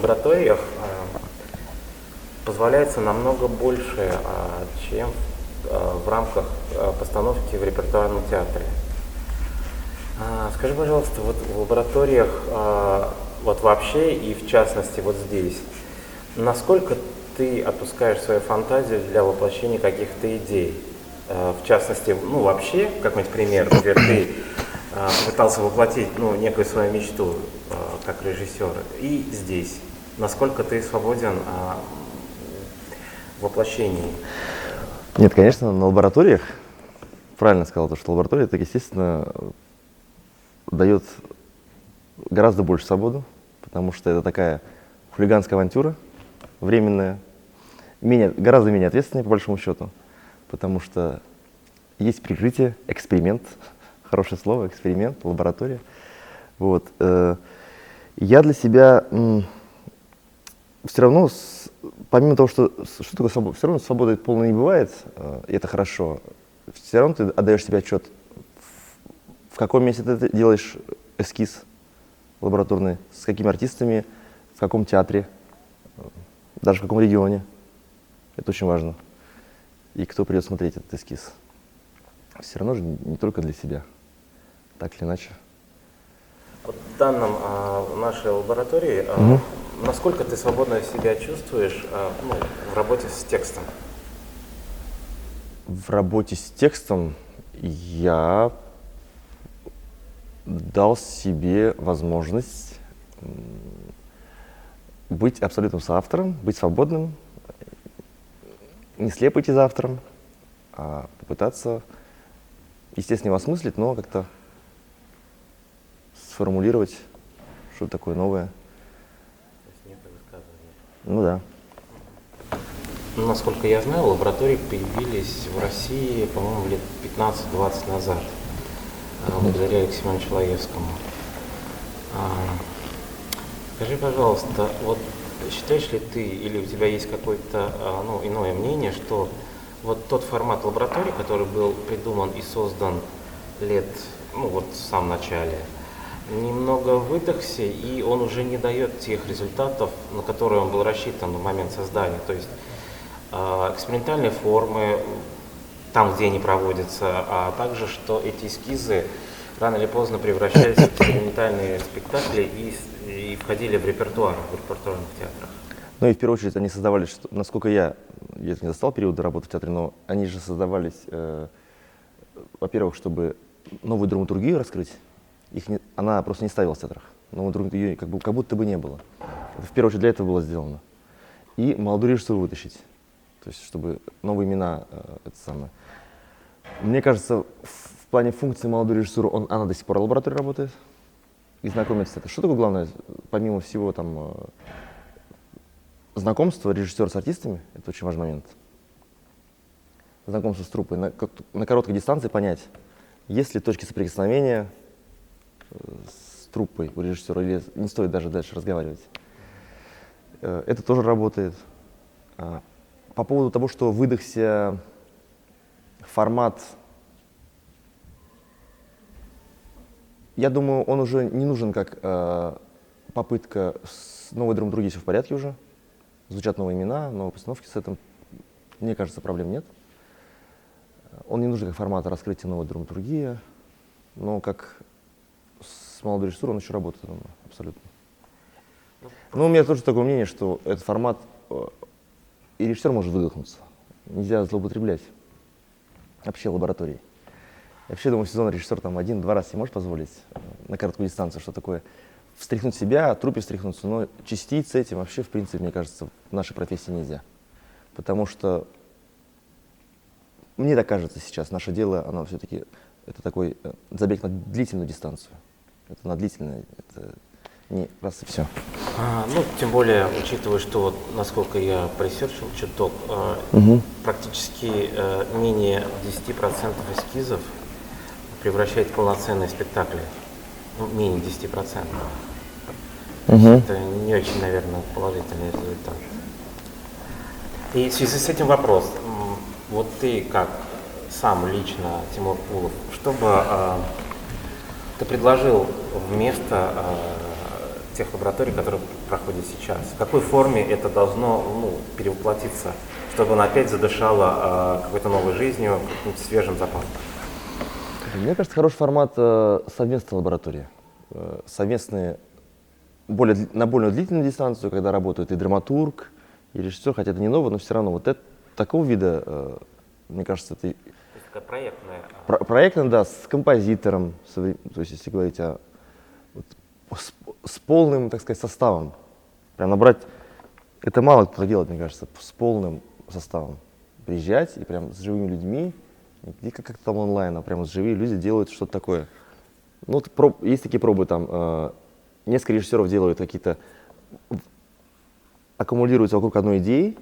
лабораториях позволяется намного больше, чем в рамках постановки в репертуарном театре. Скажи, пожалуйста, вот в лабораториях, вот вообще и в частности вот здесь, насколько ты отпускаешь свою фантазию для воплощения каких-то идей? В частности, ну вообще, какой-нибудь пример, где ты пытался воплотить некую свою мечту как режиссер, и здесь, насколько ты свободен в воплощении? Нет, конечно, на лабораториях, правильно сказал, что лаборатория, так, естественно, дает гораздо больше свободу, потому что это такая хулиганская авантюра, временная, гораздо менее ответственная, по большому счету, потому что есть прикрытие, эксперимент, хорошее слово, эксперимент, лаборатория. Вот. Я для себя все равно, помимо того, что такое свобода, все равно свободы полной не бывает, и это хорошо, все равно ты отдаешь себе отчет, в каком месте ты делаешь эскиз лабораторный, с какими артистами, в каком театре, даже в каком регионе. Это очень важно. И кто придет смотреть этот эскиз. Все равно же не только для себя, так или иначе. Вот в данном в нашей лаборатории, насколько ты свободно себя чувствуешь в работе с текстом? В работе с текстом я дал себе возможность быть абсолютным соавтором, быть свободным, не слепо идти за автором, а попытаться, естественно, его осмыслить, но как-то сформулировать что-то такое новое. То есть некое высказывание. Ну да. Насколько я знаю, лаборатории появились в России, по-моему, лет 15-20 назад, благодаря Алексею Ивановичу Лаевскому. Скажи, пожалуйста, вот считаешь ли ты, или у тебя есть какое-то иное мнение, что вот тот формат лаборатории, который был придуман и создан в самом начале, немного выдохся, и он уже не дает тех результатов, на которые он был рассчитан в момент создания. То есть экспериментальные формы, там, где они проводятся, а также, что эти эскизы рано или поздно превращались в экспериментальные спектакли и входили в репертуарных театрах. Ну и в первую очередь они создавались, насколько я не застал периода работы в театре, но они же создавались, во-первых, чтобы новую драматургию раскрыть. Она просто не ставилась в театрах. Новую драматургию как будто бы не было. Это в первую очередь для этого было сделано. И молодую режиссуру вытащить. То есть, чтобы новые имена, Мне кажется, в плане функции молодой режиссуры она до сих пор в лаборатории работает. И знакомиться с этим. Что такое главное, помимо всего знакомства режиссера с артистами, это очень важный момент. Знакомство с труппой. На короткой дистанции понять, есть ли точки соприкосновения с труппой у режиссера, или не стоит даже дальше разговаривать. Это тоже работает. По поводу того, что выдохся формат, я думаю, он уже не нужен как попытка с новой драматургией, все в порядке уже. Звучат новые имена, новые постановки, с этим, мне кажется, проблем нет. Он не нужен как формат раскрытия новой драматургии, но как с молодой режиссурой он еще работает, я думаю, абсолютно. Но у меня тоже такое мнение, что этот формат, и режиссер может выдохнуться. Нельзя злоупотреблять вообще лабораторией. Я вообще думаю, сезон режиссер один-два раза себе может позволить на короткую дистанцию, что такое встряхнуть себя, труппе встряхнуться, но частиц с этим вообще, в принципе, мне кажется, в нашей профессии нельзя. Потому что, мне так кажется сейчас, наше дело, оно все-таки, это такой забег на длительную дистанцию. Это на длительное, это не раз и все. Тем более, учитывая, что, насколько я пресерчил чуток, практически менее 10% эскизов превращает в полноценные спектакли. Менее 10%. Это не очень, наверное, положительный результат. И в связи с этим вопрос. Вот ты, как сам лично, Тимур Пулов, что бы ты предложил вместо тех лабораторий, которые проходят сейчас? В какой форме это должно перевоплотиться, чтобы она опять задышала какой-то новой жизнью, каким-то свежим запахом? Мне кажется, хороший формат совместной лаборатории. Совместные, на более длительную дистанцию, когда работают и драматург, и режиссер, хотя это не ново, но все равно вот такого вида, мне кажется, это... То есть такая проектная. Проектно, да, с композитором, то есть если говорить с полным, так сказать, составом. Прям набрать, это мало кто делает, мне кажется, с полным составом. Приезжать и прям с живыми людьми, не как там онлайн, а прямо с живыми люди делают что-то такое. Ну, есть такие пробы, там, несколько режиссеров делают какие-то, аккумулируются вокруг одной идеи,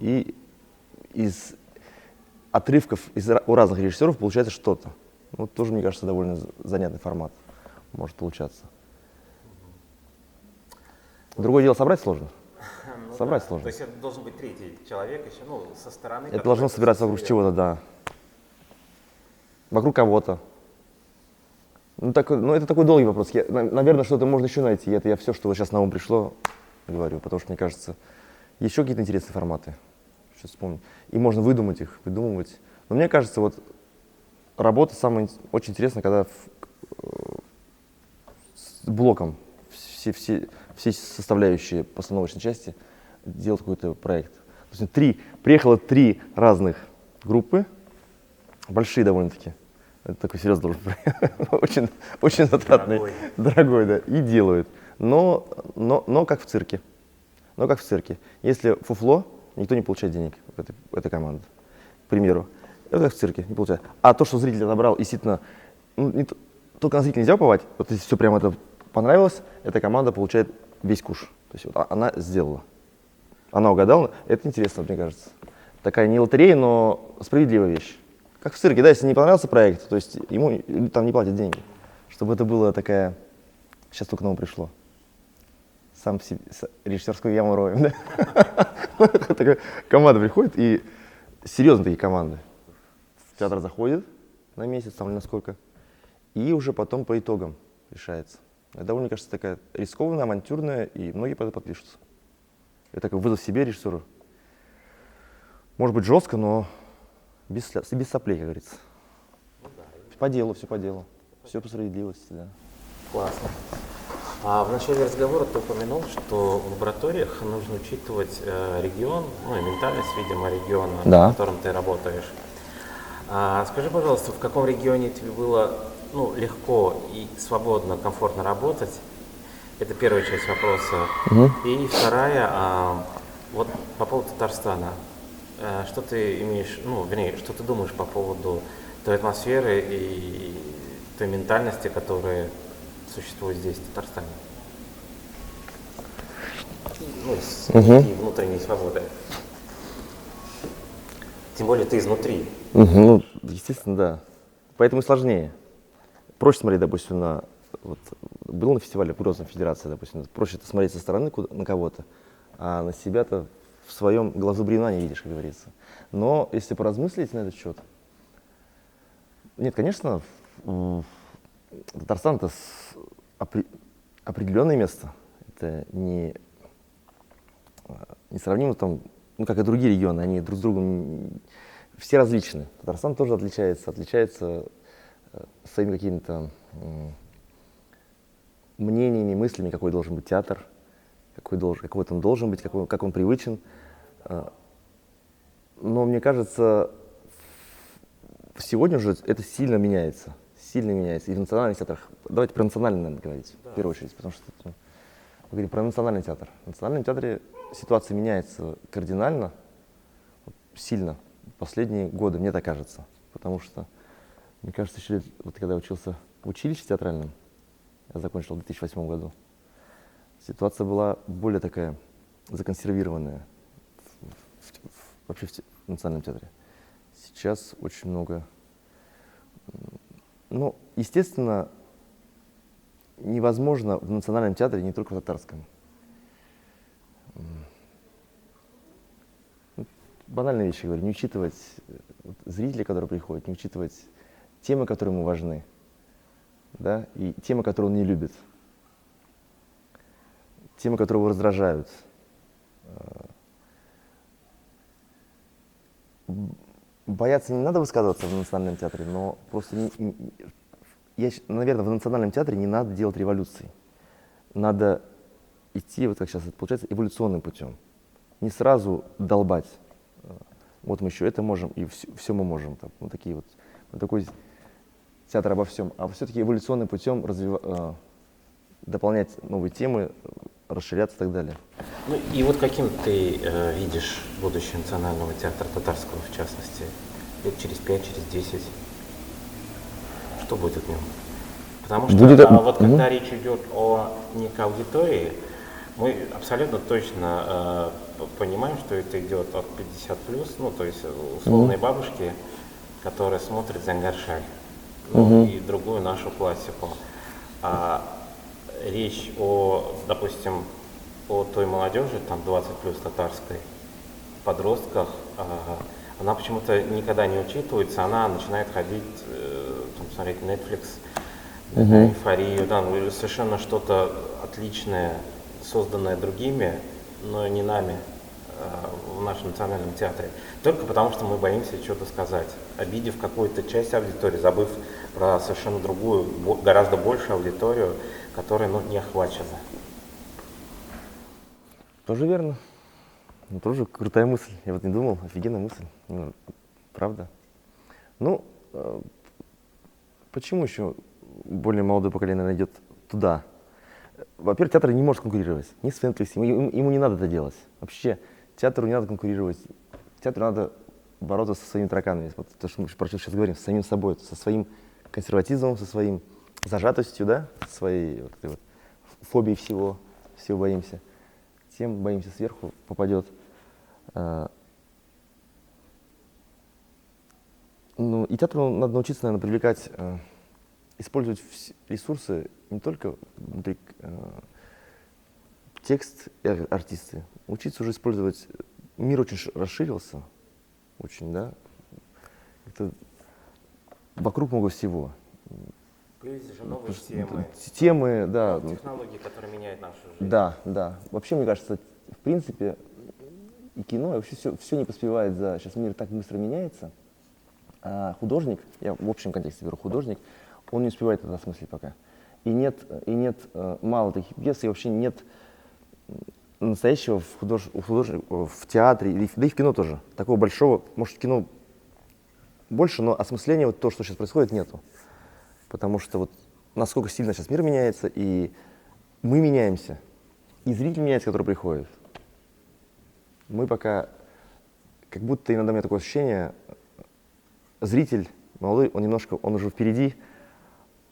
и из отрывков у разных режиссеров получается что-то. Вот тоже, мне кажется, довольно занятный формат может получаться. Другое дело, собрать сложно. Собрать сложно. То есть это должен быть третий человек еще, со стороны. Это должно собираться вокруг чего-то, да. Вокруг кого-то. Это такой долгий вопрос. Наверное, что-то можно еще найти. Это я все, что вот сейчас на ум пришло, говорю, потому что, мне кажется, еще какие-то интересные форматы. Сейчас вспомню. И можно выдумать их, придумывать. Но мне кажется, вот работа самая очень интересная, когда с блоком все составляющие постановочной части делать какой-то проект. То есть приехало 3 разных группы, большие довольно-таки. Это такой серьезный должен быть. Очень затратный, дорогой, да, и делают. Но как в цирке. Если фуфло, никто не получает денег в этой команде. К примеру. Это как в цирке, не получает. А то, что зритель отобрал, действительно, только на зрителя нельзя уповать. Вот если все прямо это понравилось, эта команда получает весь куш. То есть вот она сделала. Она угадала. Это интересно, мне кажется. Такая не лотерея, но справедливая вещь. Как в цирке, да, если не понравился проект, то есть ему там не платят деньги. Чтобы это было такая... Сейчас только на ум пришло. Сам себе режиссерскую яму роем, да? Такая команда приходит, и серьезно такие команды. В театр заходит на месяц, там или на сколько, и уже потом по итогам решается. Это довольно, мне кажется, такая рискованная, авантюрная, и многие под это подпишутся. Это такой вызов себе, режиссеру. Может быть жестко, но без соплей, как говорится. По делу, все по делу. Все по справедливости, да. Классно. А в начале разговора ты упомянул, что в лабораториях нужно учитывать регион, и ментальность, видимо, региона, Да. в котором ты работаешь. Скажи, пожалуйста, в каком регионе тебе было легко и свободно, комфортно работать? Это первая часть вопроса. И вторая, вот по поводу Татарстана. Что ты имеешь, что ты думаешь по поводу той атмосферы и той ментальности, которая существует здесь, в Татарстане? И внутренней свободы. Тем более ты изнутри. Естественно, да. Поэтому и сложнее. Проще смотреть, допустим, был на фестивале Грозная Федерация, допустим, проще это смотреть со стороны на кого-то, а на себя-то в своем глазу бревна не видишь, как говорится. Но если поразмыслить на этот счет, нет, конечно, Татарстан — это определенное место. Это не сравнимо там, как и другие регионы, они друг с другом все различны. Татарстан тоже отличается своими какими-то мнениями, мыслями, какой должен быть театр, какой он должен быть, как он привычен. Но мне кажется, сегодня уже это сильно меняется. И в национальных театрах. Давайте про национальный, наверное, говорить, в первую очередь, потому что мы говорим про национальный театр. В национальном театре ситуация меняется кардинально, сильно в последние годы, мне так кажется. Потому что, мне кажется, еще когда я учился в училище театральном, я закончил в 2008 году, ситуация была более такая законсервированная вообще в национальном театре. Сейчас очень много... естественно, невозможно в национальном театре, не только в татарском. Банальные вещи говорю, не учитывать зрителей, которые приходят, не учитывать темы, которые ему важны, да, и темы, которые он не любит. темы, которые его раздражают. Бояться не надо высказываться в Национальном театре, но просто, наверное, в Национальном театре не надо делать революции. Надо идти, вот как сейчас это получается, эволюционным путем. Не сразу долбать. Вот мы еще это можем, и все мы можем. Там, вот такие вот, такой театр обо всем. А все-таки эволюционным путем дополнять новые темы, расширяться и так далее. Ну и вот каким ты видишь будущее Национального театра татарского, в частности, лет через 5, через 10? Что будет в нем? Потому что вот когда речь идет о некой аудитории, мы абсолютно точно понимаем, что это идет от 50+, ну то есть условные бабушки, которые смотрят Зангар Шаль, ну, и другую нашу классику. Речь о, допустим, о той молодежи, там 20+ татарской, подростках, она почему-то никогда не учитывается, она начинает ходить, там, смотреть Netflix, эйфорию, там, совершенно что-то отличное, созданное другими, но не нами в нашем национальном театре. Только потому, что мы боимся что-то сказать, обидев какую-то часть аудитории, забыв про совершенно другую, гораздо большую аудиторию, которая не охвачена. Тоже верно. Ну, тоже крутая мысль. Я вот не думал, офигенная мысль. Ну, правда. Ну, почему еще более молодое поколение найдет туда? Во-первых, театр не может конкурировать ни с Netflix, ему не надо это делать. Вообще, театру не надо конкурировать. Театру надо бороться со своими тараканами. Вот то, что мы про что сейчас говорим, с самим собой, со своим консерватизмом, со своим зажатостью, да, своей вот этой вот фобией всего боимся. Тем боимся сверху попадет. Ну, и театру надо научиться, наверное, привлекать, использовать ресурсы не только внутри текст и артисты. Учиться уже использовать. Мир очень расширился, очень, да. Это вокруг много всего. Появились же новые темы. Темы, да. Технологии, которые меняют нашу жизнь. Да, да. Вообще, мне кажется, в принципе, и кино, и вообще все не поспевает за... Сейчас мир так быстро меняется. А художник, я в общем контексте беру художник, он не успевает это осмыслить пока. И нет мало таких пьес, и вообще нет настоящего в театре, да и в кино тоже, такого большого, может, в кино больше, но осмысления вот то, что сейчас происходит, нету. Потому что вот насколько сильно сейчас мир меняется, и мы меняемся, и зритель меняется, который приходит. Мы пока, как будто иногда у меня такое ощущение, зритель молодой, он уже впереди,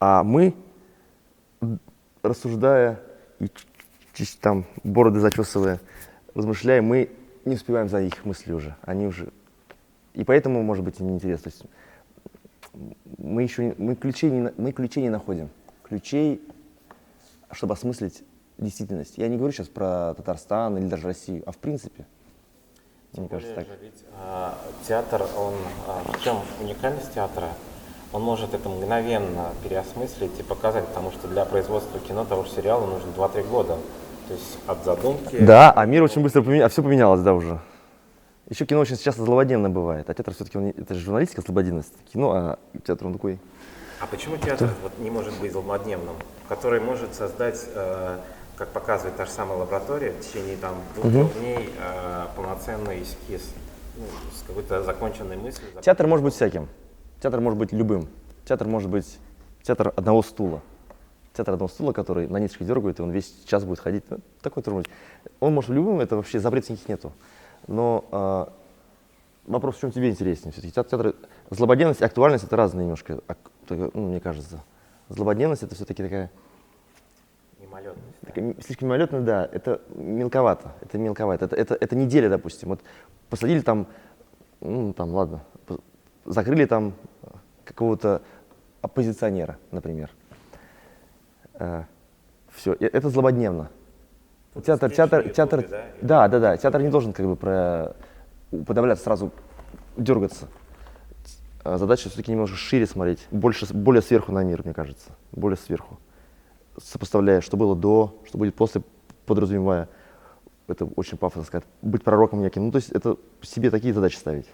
а мы, рассуждая и там бороды зачесывая, размышляя, мы не успеваем за их мысли уже, они уже, и поэтому, может быть, и неинтересно. То есть мы ключей не находим, ключей, чтобы осмыслить действительность. Я не говорю сейчас про Татарстан или даже Россию, а в принципе. Мне кажется, так. Ведь театр, в чем уникальность театра? Он может это мгновенно переосмыслить и показать, потому что для производства кино того же сериала нужно 2-3 года. То есть от задумки... Да, а мир очень быстро поменялся, все поменялось, да, уже. Еще кино очень часто злободневно бывает, а театр все-таки, это же журналистика, злободневность. Кино, а театр он такой... А почему театр не может быть злободневным, который может создать, как показывает та же самая лаборатория, в течение 2-3 дней полноценный эскиз, с какой-то законченной мыслью? Театр может быть всяким. Театр может быть любым. Театр может быть театр одного стула. Театр одного стула, который на ниточке дергает, и он весь час будет ходить. Ну, такой тоже. Он может любым, это вообще запретов никаких нету. Но вопрос, в чем тебе интереснее? Все-таки театр, злободневность и актуальность — это разные немножко, мне кажется. Злободневность — это все-таки такая... Мимолетность. Слишком мимолетно, да. Это мелковато. Это неделя, допустим. Вот посадили там, ладно, закрыли там какого-то оппозиционера, например. Все, это злободневно. Театр, да? Да. Театр не должен как бы уподобляться, сразу дергаться. Задача все-таки немножко шире смотреть, более сверху на мир, мне кажется, более сверху. Сопоставляя, что было до, что будет после подразумевая, это очень пафосно сказать, быть пророком неким. Ну, то есть это себе такие задачи ставить.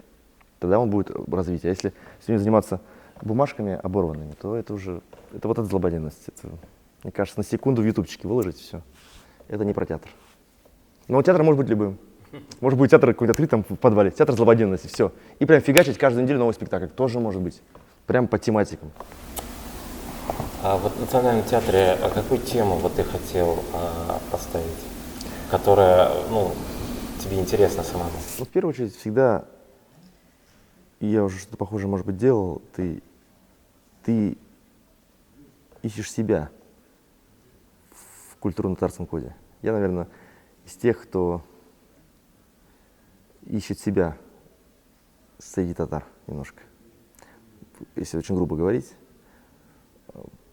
Тогда он будет развитие. А если с ним заниматься бумажками оборванными, то это уже, это вот эта злободневность. Это, мне кажется, на секунду в ютубчике выложить, все. Это не про театр. Но театр может быть любым. Может быть театр какой-то открыт там в подвале, театр злободневности, все. И прям фигачить каждую неделю новый спектакль. Тоже может быть. Прям по тематикам. А вот в Национальном театре какую тему вот ты хотел поставить, которая, ну, тебе интересна самому? Ну, в первую очередь, всегда, и я уже что-то похожее, может быть, делал, ты ищешь себя в культурно-татарском коде. Я, наверное, из тех, кто ищет себя среди татар немножко. Если очень грубо говорить.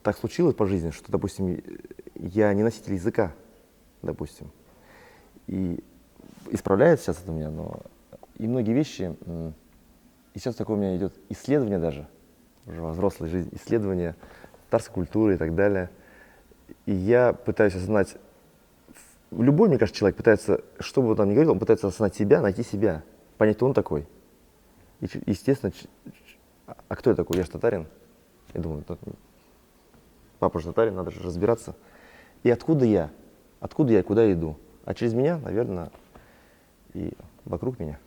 Так случилось по жизни, что, допустим, я не носитель языка, допустим. И исправляется сейчас это у меня, но и многие вещи, и сейчас такое у меня идет исследование даже, уже во взрослой жизни, исследование татарской культуры и так далее. И я пытаюсь осознать, любой, мне кажется, человек пытается, что бы он там ни говорил, он пытается осознать себя, найти себя, понять, кто он такой. И, естественно, а кто я такой? Я же татарин. Я думаю, папа же татарин, надо же разбираться. И откуда я и куда я иду. А через меня, наверное, и вокруг меня.